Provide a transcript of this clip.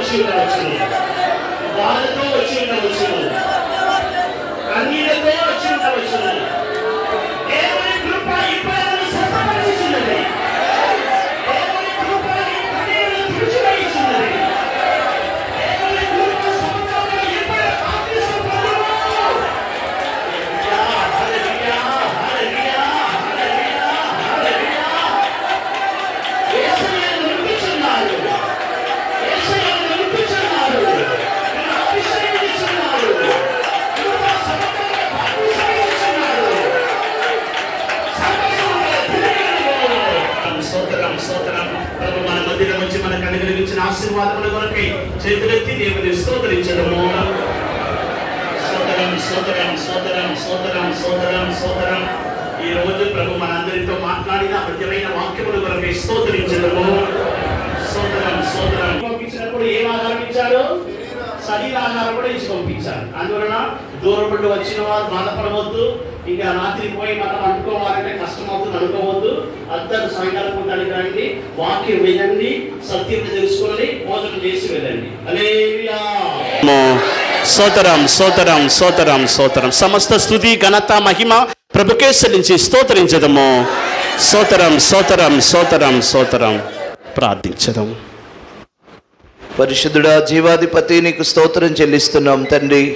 వచ్చి ఉండవచ్చును, బాధతో వచ్చి ఉండవచ్చును, కన్నీళ్లతో వచ్చి ఉండవచ్చును. దేవుని కృప ఇప్పుడైనా స్వస్థపరిచున్నది. దేవుని కృప నీ కన్నీళ్లను తుడిచివేయుచున్నది. దేవుని కృప సముద్రంలో ఇప్పుడే బాప్తిసం పొందుము. హల్లెలూయా, హల్లెలూయా, హల్లెలూయా, హల్లెలూయా. యేసయ్యను నింపుచున్నాడు, యేసయ్యను నింపుచున్నాడు, నిన్ను అభిషేకించుచున్నాడు, కృప సముద్రంలో బాప్తిసం ఇచ్చుచున్నాడు. స్తోత్రం, స్తోత్రం. ప్రభు మన మధ్యలో వచ్చి మనకు అనుగ్రహించిన ఆశీర్వాదముల కొరకై చేతులెత్తి దేవుని స్తోత్రించడము. స్తోత్రం, స్తోత్రం, స్తోత్రం, స్తోత్రం, స్తోత్రం, స్తోత్రం. ఈ రోజు ప్రభు మనందరితో మాట్లాడిన అమృతమైన వాక్యముల కొరకై స్తోత్రించడము. స్తోత్రం, స్తోత్రం. పంపించినప్పుడు ఏం ఆహారం ఇచ్చారు? శరీర ఆహారం కూడా ఇచ్చి పంపించారు. అందువలన దూరపడి వచ్చిన వారు బాధపడవద్దు. ఇంకా రాత్రి పోయి మనం అనుకోవాలంటే కష్టమవుతుంది అనుకోవద్దు. అందరూ సాయంకాలం పూటానికి రండి, వాక్యం వినండి, సత్యం తెలుసుకోండి, భోజనం చేసి వెళ్ళండి. హల్లెలూయా. స్తోత్రం, స్తోత్రం, స్తోత్రం, స్తోత్రం. సమస్త స్తుతి ఘనత మహిమ ప్రభుకే చెల్లించి స్తోత్రించదము. స్తోత్రం, స్తోత్రం, స్తోత్రం, స్తోత్రం. ప్రార్థించదము. పరిశుద్ధుడా, జీవాధిపతి, నీకు స్తోత్రం చెల్లిస్తున్నాం తండ్రి.